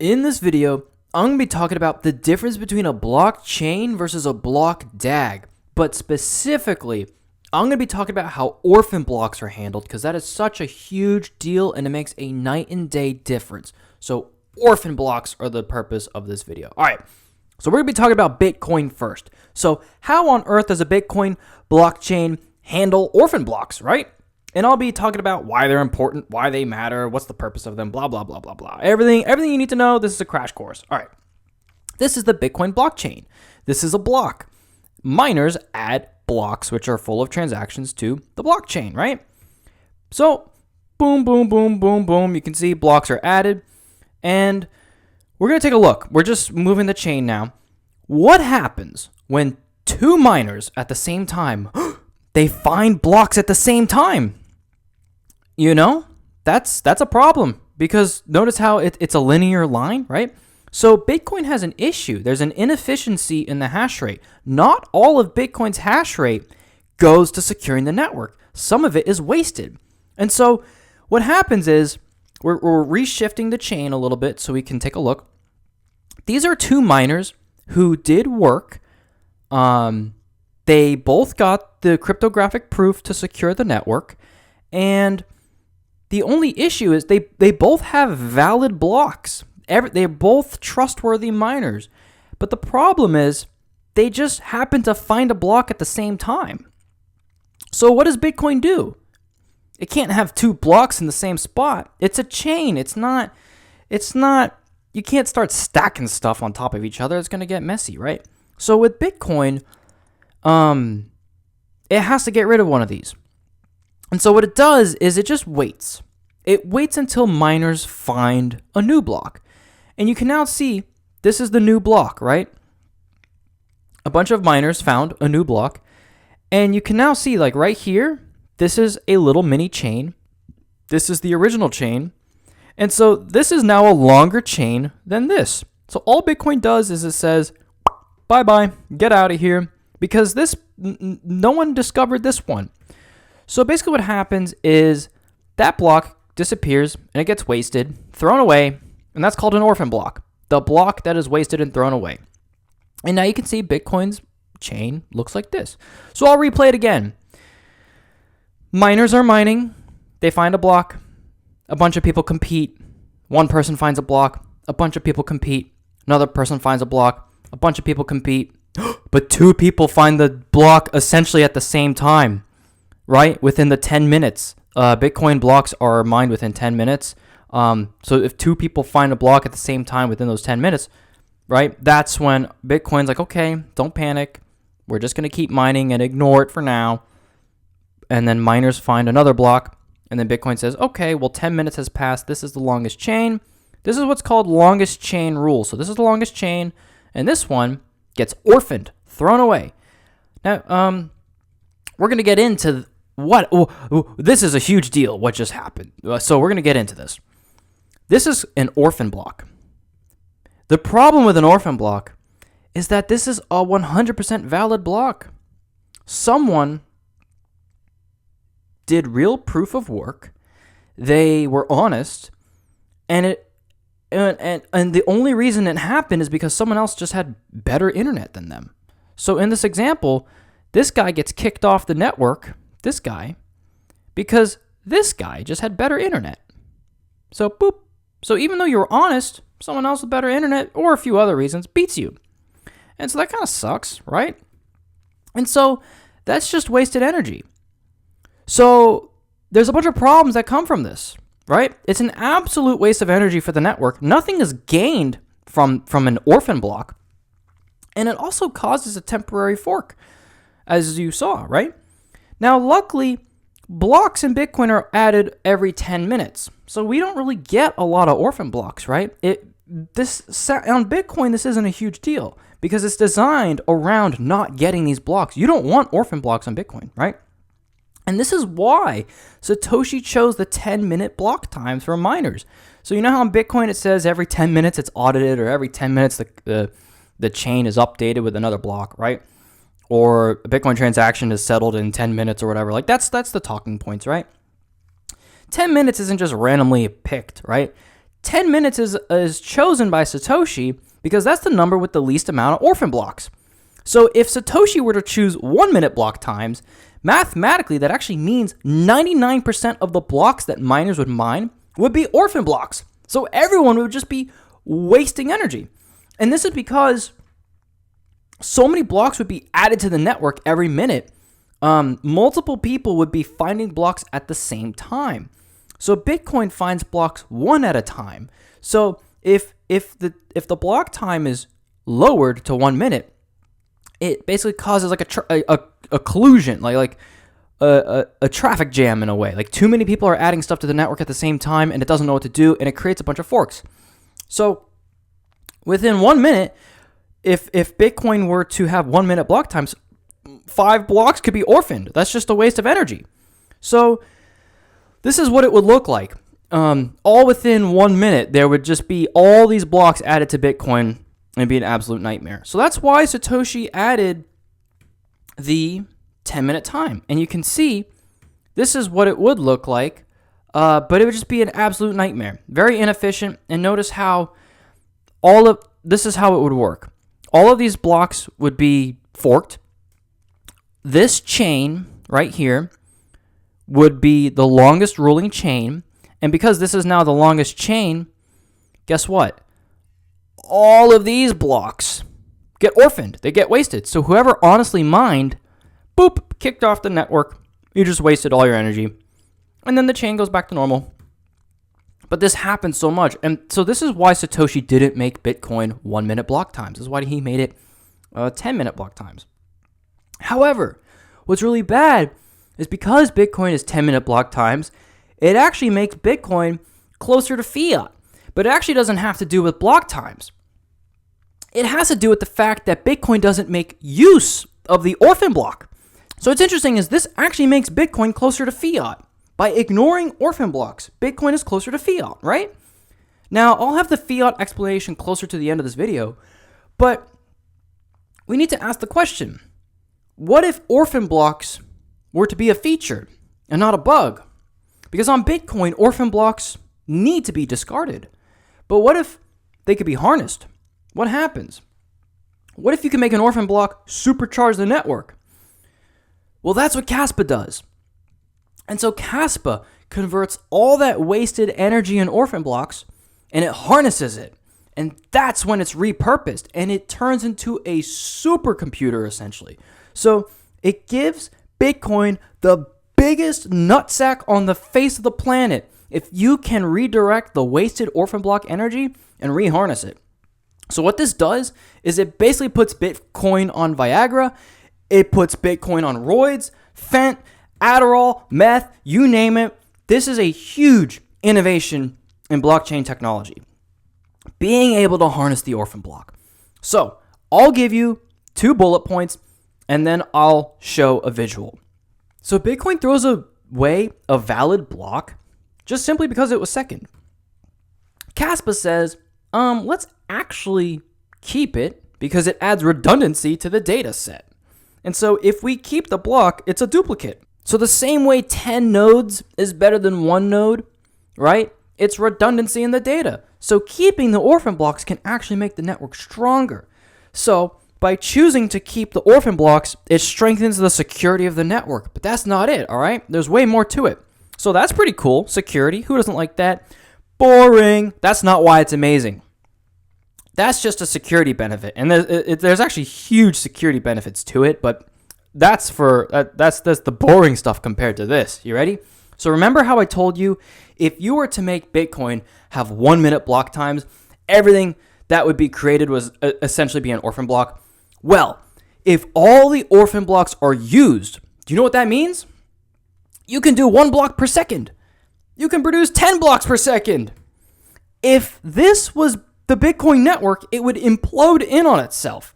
In this video, I'm going to be talking about the difference between a blockchain versus a BlockDAG, but specifically, I'm going to be talking about how orphan blocks are handled because that is such a huge deal and it makes a night and day difference. So orphan blocks are the purpose of this video. All right, so we're going to be talking about Bitcoin first. So how on earth does a Bitcoin blockchain handle orphan blocks, right? And I'll be talking about why they're important, why they matter, what's the purpose of them, blah, blah, blah, blah, blah. Everything you need to know, this is a crash course. All right. This is the Bitcoin blockchain. This is a block. Miners add blocks, which are full of transactions to the blockchain, right? So, boom, boom, boom, boom, boom. You can see blocks are added. And we're going to take a look. We're just moving the chain now. What happens when two miners at the same time, they find blocks at the same time? You know, that's a problem because notice how it's a linear line, right? So Bitcoin has an issue. There's an inefficiency in the hash rate. Not all of Bitcoin's hash rate goes to securing the network. Some of it is wasted. And so what happens is we're reshifting the chain a little bit so we can take a look. These are two miners who did work. They both got the cryptographic proof to secure the network, and the only issue is they both have valid blocks. They're both trustworthy miners, but the problem is they just happen to find a block at the same time. So what does Bitcoin do? It can't have two blocks in the same spot. It's a chain. It's not, you can't start stacking stuff on top of each other. It's going to get messy, right? So with Bitcoin, it has to get rid of one of these. And so what it does is it just waits. It waits until miners find a new block. And you can now see this is the new block, right? A bunch of miners found a new block. And you can now see, like right here, this is a little mini chain. This is the original chain. And so this is now a longer chain than this. So all Bitcoin does is it says, bye-bye, get out of here. Because no one discovered this one. So basically what happens is that block disappears and it gets wasted, thrown away, and that's called an orphan block. The block that is wasted and thrown away. And now you can see Bitcoin's chain looks like this. So I'll replay it again. Miners are mining. They find a block. A bunch of people compete. One person finds a block. A bunch of people compete. Another person finds a block. A bunch of people compete. But two people find the block essentially at the same time, right? Within the 10 minutes. Bitcoin blocks are mined within 10 minutes. So if two people find a block at the same time within those 10 minutes, right? That's when Bitcoin's like, okay, don't panic. We're just going to keep mining and ignore it for now. And then miners find another block. And then Bitcoin says, okay, well, 10 minutes has passed. This is the longest chain. This is what's called longest chain rule. So this is the longest chain. And this one gets orphaned, thrown away. Now, we're going to get into this is a huge deal, what just happened. So we're going to get into this. This is an orphan block. The problem with an orphan block is that this is a 100% valid block. Someone did real proof of work. They were honest, and the only reason it happened is because someone else just had better internet than them. So in this example, this guy gets kicked off the network, this guy, because this guy just had better internet. So boop. So even though you're honest, someone else with better internet or a few other reasons beats you. And so that kind of sucks, right? And so that's just wasted energy. So there's a bunch of problems that come from this. Right? It's an absolute waste of energy for the network. Nothing is gained from an orphan block. And it also causes a temporary fork, as you saw, right? Now, luckily, blocks in Bitcoin are added every 10 minutes. So we don't really get a lot of orphan blocks, right? On Bitcoin, this isn't a huge deal because it's designed around not getting these blocks. You don't want orphan blocks on Bitcoin, right? And this is why Satoshi chose the 10-minute block times for miners. So you know how on Bitcoin it says every 10 minutes it's audited, or every 10 minutes the chain is updated with another block, right? Or a Bitcoin transaction is settled in 10 minutes or whatever. Like that's the talking points, right? 10 minutes isn't just randomly picked, right? 10 minutes is chosen by Satoshi because that's the number with the least amount of orphan blocks. So if Satoshi were to choose 1 minute block times, mathematically that actually means 99% of the blocks that miners would mine would be orphan blocks. So everyone would just be wasting energy. And this is because so many blocks would be added to the network every minute. Multiple people would be finding blocks at the same time. So Bitcoin finds blocks one at a time. So if the block time is lowered to 1 minute, it basically causes like a collusion, like a traffic jam in a way. Like too many people are adding stuff to the network at the same time, and it doesn't know what to do, and it creates a bunch of forks. So within 1 minute, if Bitcoin were to have 1 minute block times, 5 blocks could be orphaned. That's just a waste of energy. So this is what it would look like. All within 1 minute, there would just be all these blocks added to Bitcoin, and it'd be an absolute nightmare. So that's why Satoshi added the 10-minute time. And you can see this is what it would look like, but it would just be an absolute nightmare. Very inefficient. And notice how this is how it would work. All of these blocks would be forked. This chain right here would be the longest ruling chain. And because this is now the longest chain, guess what? All of these blocks get orphaned. They get wasted. So whoever honestly mined, boop, kicked off the network. You just wasted all your energy. And then the chain goes back to normal. But this happens so much. And so this is why Satoshi didn't make Bitcoin 1 minute block times. This is why he made it 10-minute block times. However, what's really bad is because Bitcoin is 10-minute block times, it actually makes Bitcoin closer to fiat. But it actually doesn't have to do with block times. It has to do with the fact that Bitcoin doesn't make use of the orphan block. So what's interesting is this actually makes Bitcoin closer to fiat. By ignoring orphan blocks, Bitcoin is closer to fiat, right? Now, I'll have the fiat explanation closer to the end of this video, but we need to ask the question, what if orphan blocks were to be a feature and not a bug? Because on Bitcoin, orphan blocks need to be discarded. But what if they could be harnessed? What happens? What if you can make an orphan block supercharge the network? Well, that's what Kaspa does. And so Kaspa converts all that wasted energy in orphan blocks and it harnesses it. And that's when it's repurposed and it turns into a supercomputer essentially. So it gives Bitcoin the biggest nutsack on the face of the planet if you can redirect the wasted orphan block energy and reharness it. So what this does is it basically puts Bitcoin on Viagra, it puts Bitcoin on roids, Fent, Adderall, meth, you name it. This is a huge innovation in blockchain technology. Being able to harness the orphan block. So I'll give you 2 bullet points and then I'll show a visual. So Bitcoin throws away a valid block just simply because it was second. Kaspa says, let's actually keep it because it adds redundancy to the data set. And so if we keep the block, it's a duplicate. So the same way 10 nodes is better than 1 node, right? It's redundancy in the data. So keeping the orphan blocks can actually make the network stronger. So by choosing to keep the orphan blocks, it strengthens the security of the network. But that's not it, all right? There's way more to it. So that's pretty cool. Security, who doesn't like that? Boring. That's not why it's amazing. That's just a security benefit. And there's actually huge security benefits to it, but that's the boring stuff compared to this. You ready? So remember how I told you if you were to make Bitcoin have 1 minute block times, everything that would be created was essentially be an orphan block? Well, if all the orphan blocks are used, do you know what that means? You can do 1 block per second. You can produce 10 blocks per second. If this was the Bitcoin network, it would implode in on itself.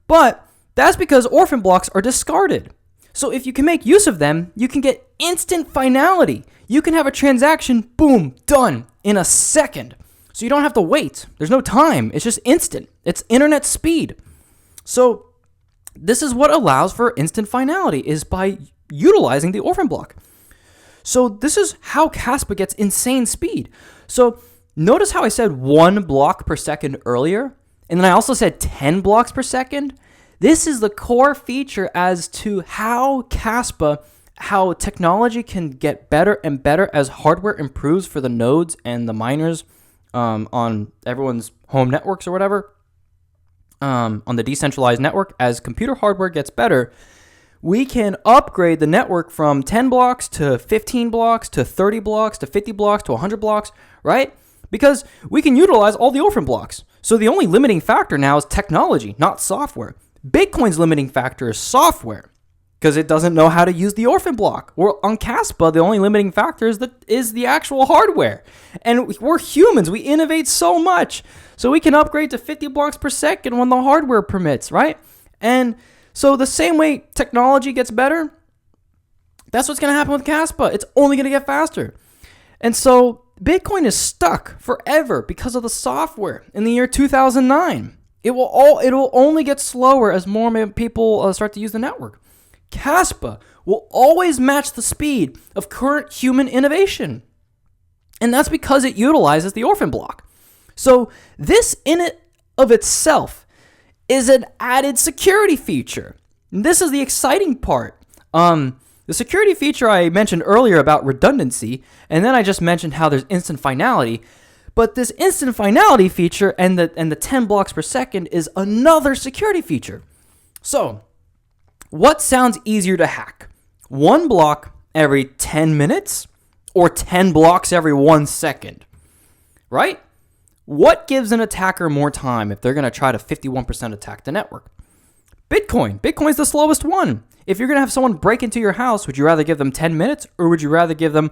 But that's because orphan blocks are discarded. So if you can make use of them, you can get instant finality. You can have a transaction, boom, done in a second. So you don't have to wait. There's no time. It's just instant. It's internet speed. So this is what allows for instant finality is by utilizing the orphan block. So this is how Kaspa gets insane speed. So notice how I said 1 block per second earlier, and then I also said 10 blocks per second? This is the core feature as to how how technology can get better and better as hardware improves for the nodes and the miners on everyone's home networks or whatever, on the decentralized network. As computer hardware gets better, we can upgrade the network from 10 blocks to 15 blocks to 30 blocks to 50 blocks to 100 blocks, right? Because we can utilize all the Orphan blocks. So the only limiting factor now is technology, not software. Bitcoin's limiting factor is software because it doesn't know how to use the Orphan block. Or on Kaspa, the only limiting factor is the actual hardware. And we're humans. We innovate so much. So we can upgrade to 50 blocks per second when the hardware permits, right? And so the same way technology gets better, that's what's going to happen with Kaspa. It's only going to get faster. And so Bitcoin is stuck forever because of the software in the year 2009. It will only get slower as more people start to use the network. Kaspa will always match the speed of current human innovation. And that's because it utilizes the Orphan block. So this in it of itself is an added security feature. And this is the exciting part. The security feature I mentioned earlier about redundancy, and then I just mentioned how there's instant finality. But this instant finality feature and the 10 blocks per second is another security feature. So, what sounds easier to hack? 1 block every 10 minutes or 10 blocks every 1 second? Right? What gives an attacker more time if they're going to try to 51% attack the network? Bitcoin. Bitcoin's the slowest one. If you're going to have someone break into your house, would you rather give them 10 minutes or would you rather give them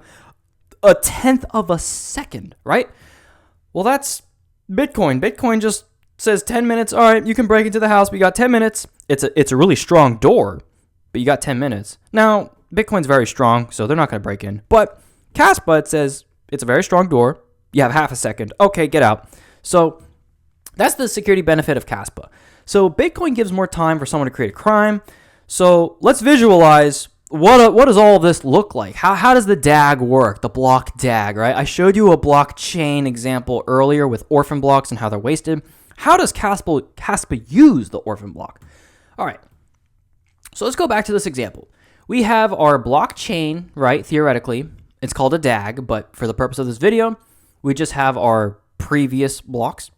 a tenth of a second, right? Well, that's Bitcoin. Bitcoin just says 10 minutes. All right, you can break into the house. We got 10 minutes. It's a really strong door, but you got 10 minutes. Now, Bitcoin's very strong, so they're not going to break in. But Kaspa, it says it's a very strong door. You have half a second. Okay, get out. So that's the security benefit of Kaspa. So Bitcoin gives more time for someone to create a crime. So let's visualize what does all of this look like? How does the DAG work, the block DAG, right? I showed you a blockchain example earlier with Orphan blocks and how they're wasted. How does Kaspa use the Orphan block? All right, so let's go back to this example. We have our blockchain, right, theoretically. It's called a DAG, but for the purpose of this video, we just have our previous blocks.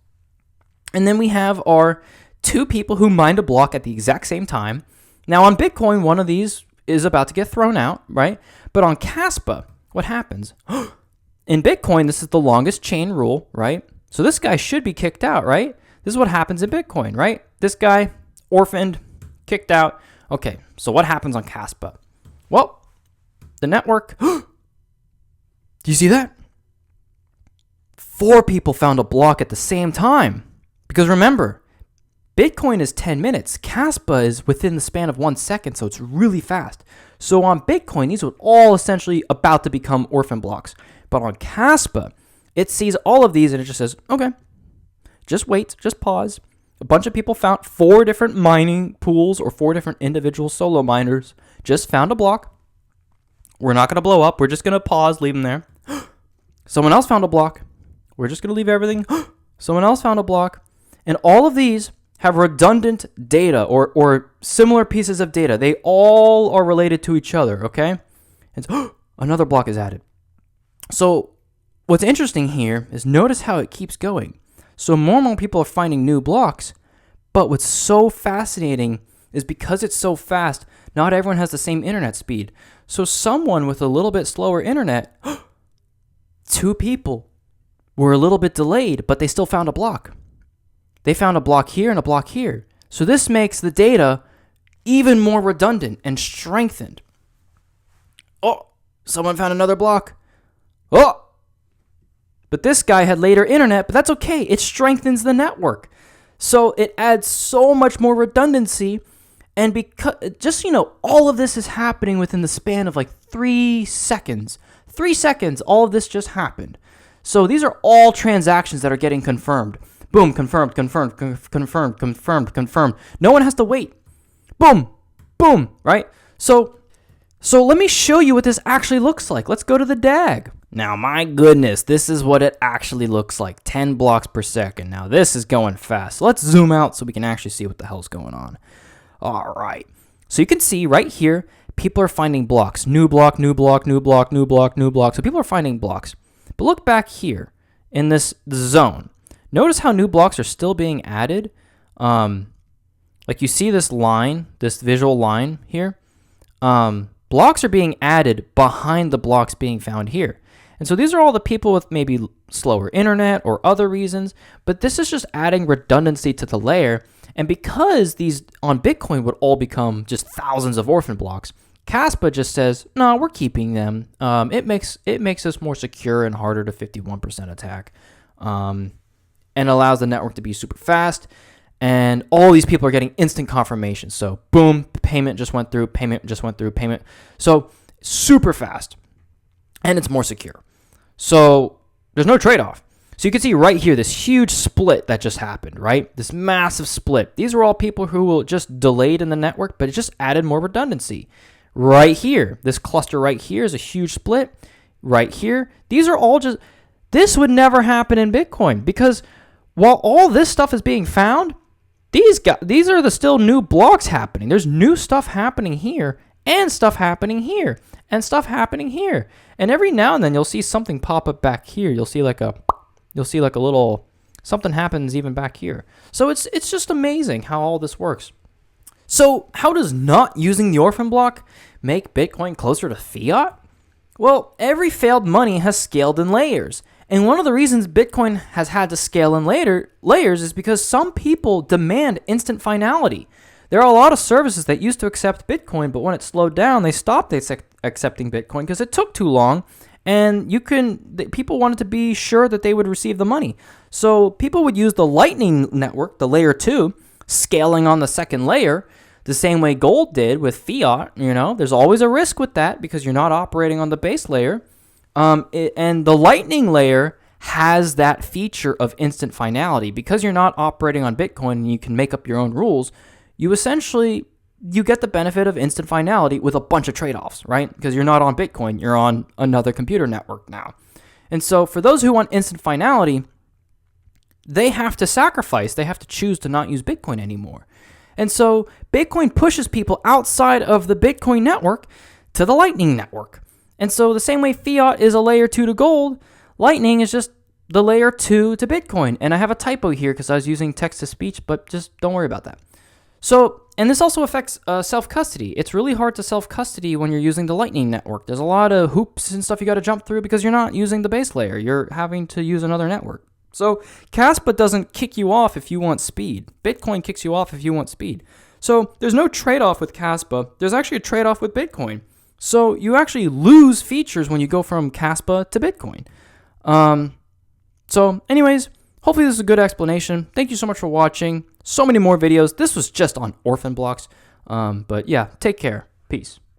And then we have our 2 people who mined a block at the exact same time. Now on Bitcoin, one of these is about to get thrown out, right? But on Kaspa, what happens? In Bitcoin, this is the longest chain rule, right? So this guy should be kicked out, right? This is what happens in Bitcoin, right? This guy, orphaned, kicked out. Okay, so what happens on Kaspa? Well, the network, do you see that? 4 people found a block at the same time. Because remember, Bitcoin is 10 minutes. Kaspa is within the span of 1 second, so it's really fast. So on Bitcoin, these are all essentially about to become Orphan blocks. But on Kaspa, it sees all of these and it just says, okay, just wait, just pause. A bunch of people found 4 different mining pools or 4 different individual solo miners just found a block. We're not going to blow up. We're just going to pause, leave them there. Someone else found a block. We're just going to leave everything. Someone else found a block. And all of these have redundant data or similar pieces of data. They all are related to each other, okay? And so, another block is added. So what's interesting here is notice how it keeps going. So more and more people are finding new blocks, but what's so fascinating is because it's so fast, not everyone has the same internet speed. So someone with a little bit slower internet, 2 people were a little bit delayed, but they still found a block. They found a block here and a block here. So this makes the data even more redundant and strengthened. Oh, someone found another block. Oh, but this guy had later internet, but that's okay. It strengthens the network. So it adds so much more redundancy. And because, just, all of this is happening within the span of like 3 seconds. 3 seconds, all of this just happened. So these are all transactions that are getting confirmed. Boom, confirmed, confirmed, confirmed, confirmed, confirmed. No one has to wait. Boom, boom, right? So let me show you what this actually looks like. Let's go to the DAG. Now, my goodness, this is what it actually looks like, 10 blocks per second. Now, this is going fast. Let's zoom out so we can actually see what the hell's going on. All right. So you can see right here, people are finding blocks. New block, new block, new block, new block, new block. So people are finding blocks. But look back here in this zone. Notice how new blocks are still being added. Like you see this line, this visual line here. Blocks are being added behind the blocks being found here. And so these are all the people with maybe slower internet or other reasons, but this is just adding redundancy to the layer. And because these on Bitcoin would all become just thousands of orphan blocks, Kaspa just says, no, we're keeping them. It makes us more secure and harder to 51% attack, and allows the network to be super fast. And all these people are getting instant confirmation. So boom, payment just went through, payment just went through, payment. So super fast, and it's more secure. So there's no trade-off. So you can see right here this huge split that just happened, right? This massive split. These are all people who will just delayed in the network, but it just added more redundancy. Right here, this cluster right here is a huge split. Right here, these are all just, this would never happen in Bitcoin because while all this stuff is being found, these are the still new blocks happening. There's new stuff happening here and stuff happening here and stuff happening here. And every now and then you'll see something pop up back here. You'll see like a little something happens even back here. So it's just amazing how all this works. So how does not using the orphan block make Bitcoin closer to fiat? Well, every failed money has scaled in layers. And one of the reasons Bitcoin has had to scale in layers is because some people demand instant finality. There are a lot of services that used to accept Bitcoin, but when it slowed down, they stopped accepting Bitcoin because it took too long. And people wanted to be sure that they would receive the money. So people would use the Lightning Network, the layer 2, scaling on the second layer, the same way gold did with fiat. There's always a risk with that because you're not operating on the base layer. And the Lightning layer has that feature of instant finality. Because you're not operating on Bitcoin and you can make up your own rules, you get the benefit of instant finality with a bunch of trade-offs, right? Because you're not on Bitcoin, you're on another computer network now. And so for those who want instant finality, they have to sacrifice. They have to choose to not use Bitcoin anymore. And so Bitcoin pushes people outside of the Bitcoin network to the Lightning network. And so the same way fiat is a layer 2 to gold, Lightning is just the layer 2 to Bitcoin. And I have a typo here because I was using text-to-speech, but just don't worry about that. So, and this also affects self-custody. It's really hard to self-custody when you're using the Lightning network. There's a lot of hoops and stuff you got to jump through because you're not using the base layer. You're having to use another network. So Kaspa doesn't kick you off if you want speed. Bitcoin kicks you off if you want speed. So there's no trade-off with Kaspa. There's actually a trade-off with Bitcoin. So you actually lose features when you go from Kaspa to Bitcoin. So anyways, hopefully this is a good explanation. Thank you so much for watching. So many more videos. This was just on orphan blocks. But yeah, take care. Peace.